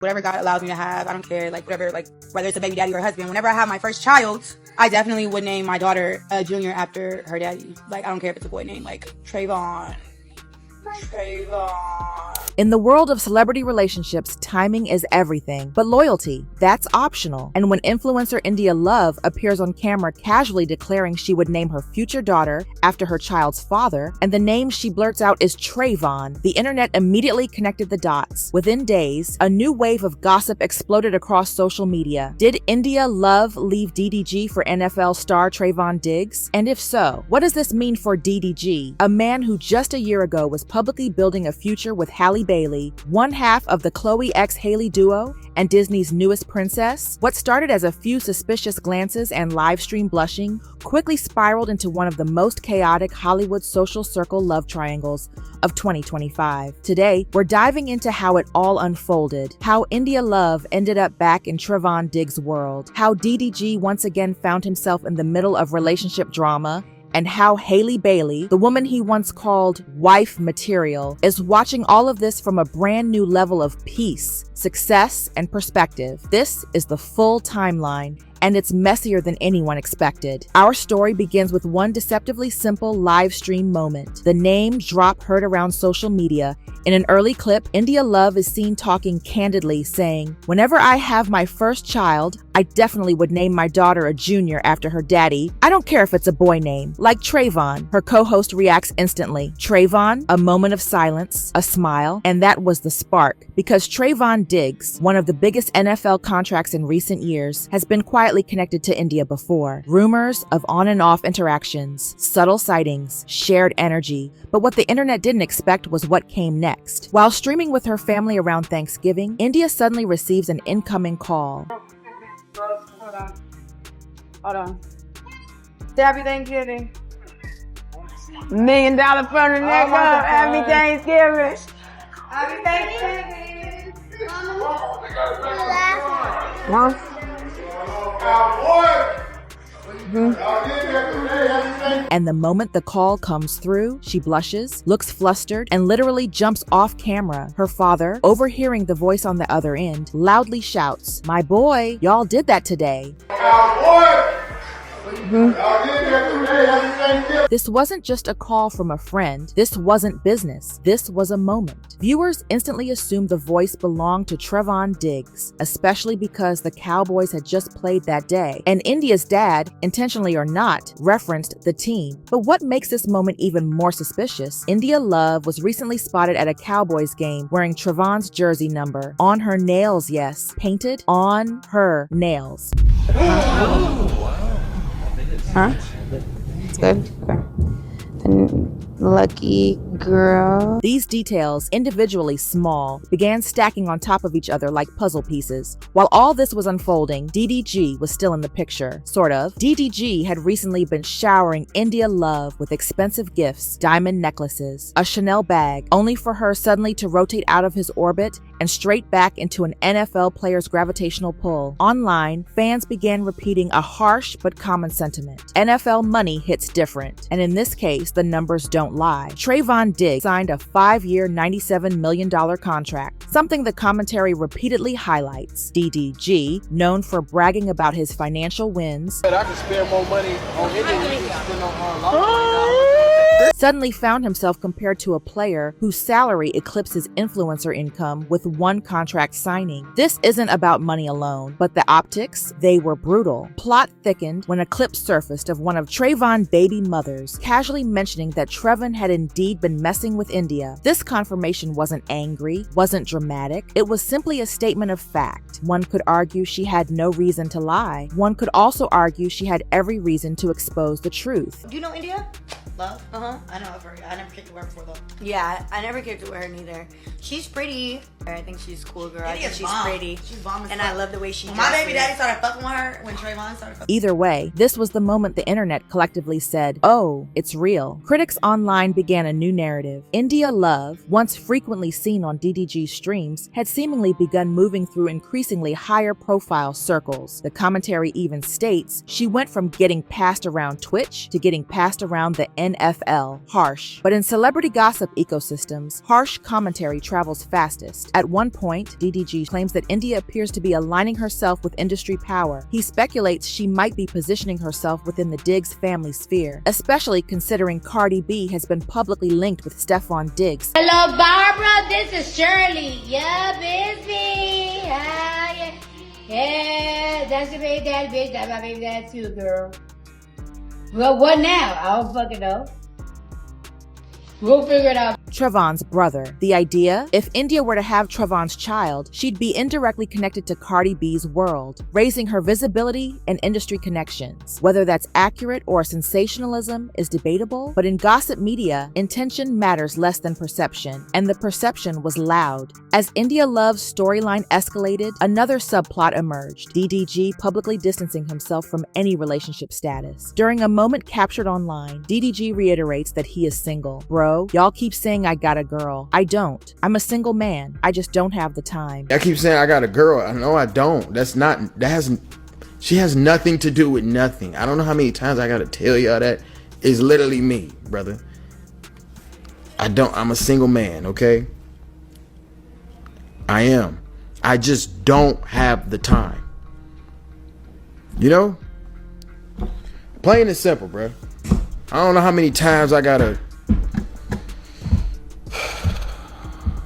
whatever God allows me to have, I don't care, like whatever, like whether it's a baby daddy or a husband. Whenever I have my first child, I definitely would name my daughter Junior after her daddy. Like, I don't care if it's a boy name, like Trevon. In the world of celebrity relationships, timing is everything, but loyalty, that's optional. And when influencer India Love appears on camera casually declaring she would name her future daughter after her child's father, and the name she blurts out is Trevon, the internet immediately connected the dots. Within days, a new wave of gossip exploded across social media. Did India Love leave DDG for NFL star Trevon Diggs? And if so, what does this mean for DDG, a man who just a year ago was publicly building a future with Halle Bailey, one half of the Chloe x Halle duo and Disney's newest princess? What started as a few suspicious glances and live stream blushing quickly spiraled into one of the most chaotic Hollywood social circle love triangles of 2025. Today, we're diving into how it all unfolded, how India Love ended up back in Trevon Diggs' world, how DDG once again found himself in the middle of relationship drama, and how Halle Bailey, the woman he once called wife material, is watching all of this from a brand new level of peace, success, and perspective. This is the full timeline, and it's messier than anyone expected. Our story begins with one deceptively simple live stream moment. The name drop heard around social media. In an early clip, India Love is seen talking candidly, saying, "Whenever I have my first child, I definitely would name my daughter a Junior after her daddy. I don't care if it's a boy name, like Trevon." Her co-host reacts instantly. Trevon, a moment of silence, a smile, and that was the spark. Because Trevon Diggs, one of the biggest NFL contracts in recent years, has been quietly connected to India before. Rumors of on and off interactions, subtle sightings, shared energy. But what the internet didn't expect was what came next. While streaming with her family around Thanksgiving, India suddenly receives an incoming call. Hold on. Happy Thanksgiving. $1 million from the neck up. Happy Thanksgiving. Happy Thanksgiving. Huh? And the moment the call comes through, she blushes, looks flustered, and literally jumps off camera. Her father, overhearing the voice on the other end, loudly shouts, "My boy, y'all did that today." This wasn't just a call from a friend. This wasn't business. This was a moment. Viewers instantly assumed the voice belonged to Trevon Diggs, especially because the Cowboys had just played that day. And India's dad, intentionally or not, referenced the team. But what makes this moment even more suspicious? India Love was recently spotted at a Cowboys game wearing Trevon's jersey number. On her nails, yes. Painted on her nails. Huh? It's good. Okay. Lucky girl. These details, individually small, began stacking on top of each other like puzzle pieces. While all this was unfolding, DDG was still in the picture, sort of. DDG had recently been showering India Love with expensive gifts, diamond necklaces, a Chanel bag, only for her suddenly to rotate out of his orbit and straight back into an NFL player's gravitational pull. Online, fans began repeating a harsh but common sentiment. NFL money hits different, and in this case, the numbers don't lie. Trevon Diggs signed a 5-year, $97 million contract, something the commentary repeatedly highlights. DDG, known for bragging about his financial wins, I can spend more money on anything than spend on suddenly found himself compared to a player whose salary eclipses influencer income with one contract signing. This isn't about money alone, but the optics, they were brutal. Plot thickened when a clip surfaced of one of Trevon's baby mothers casually mentioning that Trevon had indeed been messing with India. This confirmation wasn't angry, wasn't dramatic. It was simply a statement of fact. One could argue she had no reason to lie. One could also argue she had every reason to expose the truth. Do you know India? Love? I know of her. I never kicked it with her before though. Yeah, I never kicked it with her neither. She's pretty. I think she's a cool girl. I think she's pretty. She's bomb as and fuck. I love the way she When my dresses. baby daddy started fucking with her, when Trevon started fucking. Either way, this was the moment the internet collectively said, "Oh, it's real." Critics online began a new narrative. India Love, once frequently seen on DDG's streams, had seemingly begun moving through increasingly higher profile circles. The commentary even states she went from getting passed around Twitch to getting passed around the NFL, harsh. But in celebrity gossip ecosystems, harsh commentary travels fastest. At one point, DDG claims that India appears to be aligning herself with industry power. He speculates she might be positioning herself within the Diggs family sphere, especially considering Cardi B has been publicly linked with Trevon Diggs. Hello, Barbara. This is Shirley. Yeah, busy. Yeah. Yeah, that's your baby daddy, bitch. That's my baby dad too, girl. Well, what now? I don't fucking know. We'll figure it out. Trevon's brother. The idea? If India were to have Trevon's child, she'd be indirectly connected to Cardi B's world, raising her visibility and industry connections. Whether that's accurate or sensationalism is debatable, but in gossip media, intention matters less than perception, and the perception was loud. As India Love's storyline escalated, another subplot emerged, DDG publicly distancing himself from any relationship status. During a moment captured online, DDG reiterates that he is single. Bro, y'all keep saying I got a girl. I don't. I'm a single man. I just don't have the time. I keep saying I got a girl. I know I don't. She has nothing to do with nothing. I don't know how many times I gotta tell y'all that. It's literally me, brother. I'm a single man, okay? I am. I just don't have the time. You know? Plain and simple, bro. I don't know how many times I gotta...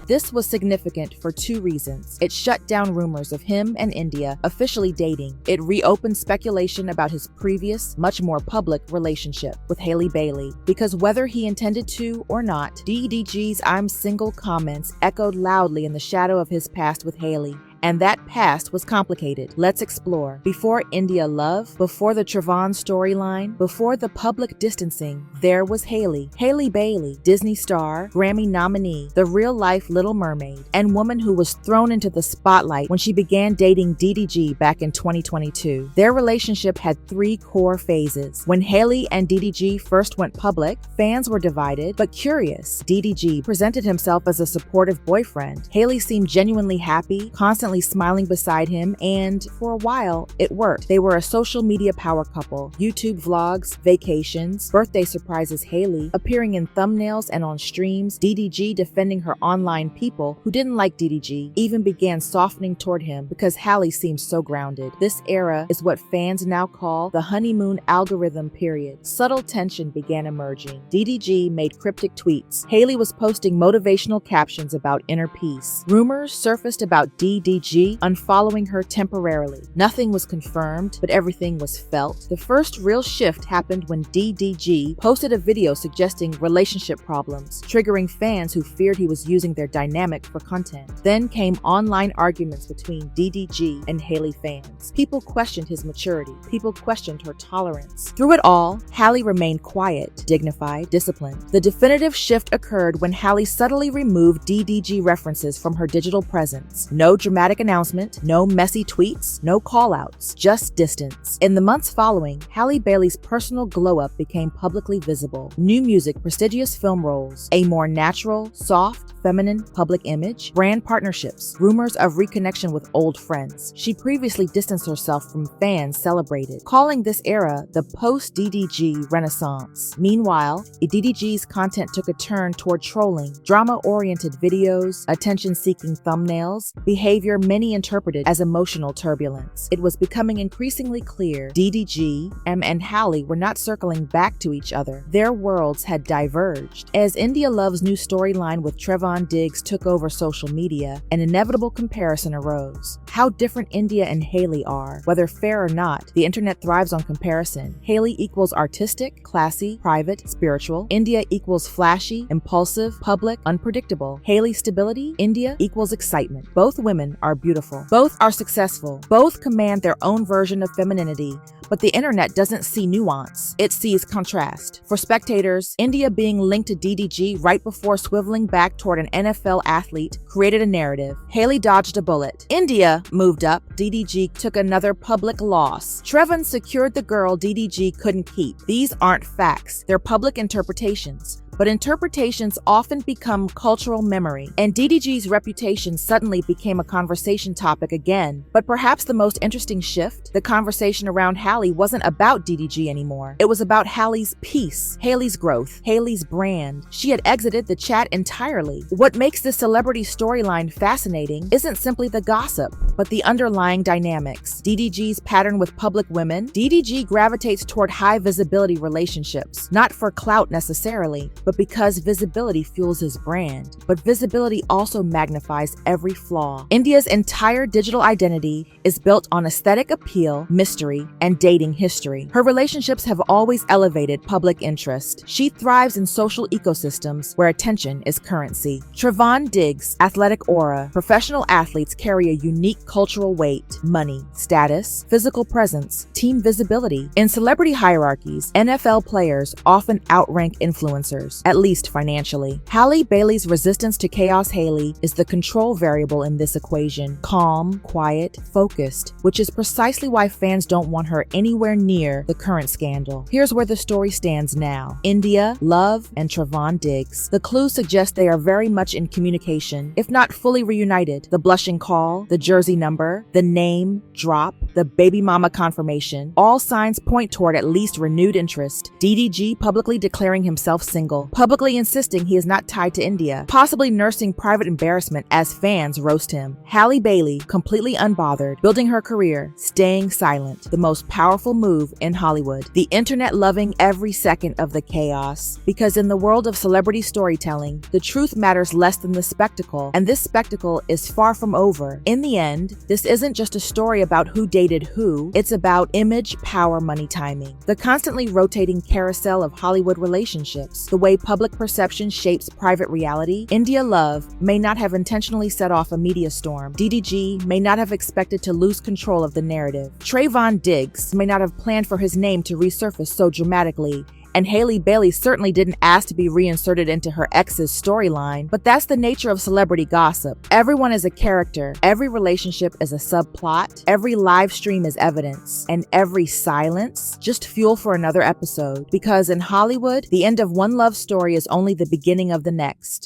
This was significant for two reasons. It shut down rumors of him and India officially dating. It reopened speculation about his previous, much more public relationship with Halle Bailey. Because whether he intended to or not, DDG's "I'm single" comments echoed loudly in the shadow of his past with Halle. And that past was complicated. Let's explore. Before India Love, before the Trevon storyline, before the public distancing, there was Halle. Halle Bailey, Disney star, Grammy nominee, the real-life Little Mermaid, and woman who was thrown into the spotlight when she began dating DDG back in 2022. Their relationship had three core phases. When Halle and DDG first went public, fans were divided, but curious. DDG presented himself as a supportive boyfriend. Halle seemed genuinely happy, constantly smiling beside him, and for a while, it worked. They were a social media power couple. YouTube vlogs, vacations, birthday surprises Halle, appearing in thumbnails and on streams, DDG defending her online people who didn't like DDG, even began softening toward him because Halle seemed so grounded. This era is what fans now call the honeymoon algorithm period. Subtle tension began emerging. DDG made cryptic tweets. Halle was posting motivational captions about inner peace. Rumors surfaced about DDG unfollowing her temporarily. Nothing was confirmed, but everything was felt. The first real shift happened when DDG posted a video suggesting relationship problems, triggering fans who feared he was using their dynamic for content. Then came online arguments between DDG and Halle fans. People questioned his maturity. People questioned her tolerance. Through it all, Halle remained quiet, dignified, disciplined. The definitive shift occurred when Halle subtly removed DDG references from her digital presence. No dramatic announcement, no messy tweets, no call-outs, just distance. In the months following, Halle Bailey's personal glow-up became publicly visible. New music, prestigious film roles, a more natural, soft, feminine public image, brand partnerships, rumors of reconnection with old friends. She previously distanced herself from fans celebrated, calling this era the post-DDG renaissance. Meanwhile, DDG's content took a turn toward trolling, drama-oriented videos, attention-seeking thumbnails, behavior many interpreted as emotional turbulence. It was becoming increasingly clear DDG and Halle were not circling back to each other. Their worlds had diverged. As India Love's new storyline with Trevon Diggs took over social media, an inevitable comparison arose. How different India and Halle are. Whether fair or not, the internet thrives on comparison. Halle equals artistic, classy, private, spiritual. India equals flashy, impulsive, public, unpredictable. Halle's stability, India equals excitement. Both women are beautiful. Both are successful. Both command their own version of femininity. But the internet doesn't see nuance. It sees contrast. For spectators, India being linked to DDG right before swiveling back toward an NFL athlete created a narrative. Halle dodged a bullet. India moved up. DDG took another public loss. Trevon secured the girl DDG couldn't keep. These aren't facts. They're public interpretations. But interpretations often become cultural memory, and DDG's reputation suddenly became a conversation topic again. But perhaps the most interesting shift, the conversation around Halle wasn't about DDG anymore. It was about Halle's peace, Haley's growth, Haley's brand. She had exited the chat entirely. What makes this celebrity storyline fascinating isn't simply the gossip, but the underlying dynamics. DDG's pattern with public women. DDG gravitates toward high visibility relationships, not for clout necessarily, but because visibility fuels his brand. But visibility also magnifies every flaw. India's entire digital identity is built on aesthetic appeal, mystery, and dating history. Her relationships have always elevated public interest. She thrives in social ecosystems where attention is currency. Trevon Diggs' athletic aura. Professional athletes carry a unique cultural weight, money, status, physical presence, team visibility. In celebrity hierarchies, NFL players often outrank influencers, at least financially. Halle Bailey's resistance to chaos Haley is the control variable in this equation. Calm, quiet, focused, which is precisely why fans don't want her anywhere near the current scandal. Here's where the story stands now. India, Love, and Trevon Diggs. The clues suggest they are very much in communication, if not fully reunited. The blushing call, the jersey number, the name drop, the baby mama confirmation, all signs point toward at least renewed interest. DDG publicly declaring himself single, publicly insisting he is not tied to India, possibly nursing private embarrassment as fans roast him. Halle Bailey, completely unbothered, building her career, staying silent, the most powerful move in Hollywood. The internet loving every second of the chaos, because in the world of celebrity storytelling, the truth matters less than the spectacle, and this spectacle is far from over. In the end, this isn't just a story about who dated who, it's about image, power, money, timing. The constantly rotating carousel of Hollywood relationships, the way public perception shapes private reality. India Love may not have intentionally set off a media storm. DDG may not have expected to lose control of the narrative. Trevon Diggs may not have planned for his name to resurface so dramatically, and Halle Bailey certainly didn't ask to be reinserted into her ex's storyline, but that's the nature of celebrity gossip. Everyone is a character, every relationship is a subplot, every live stream is evidence, and every silence just fuel for another episode. Because in Hollywood, the end of one love story is only the beginning of the next.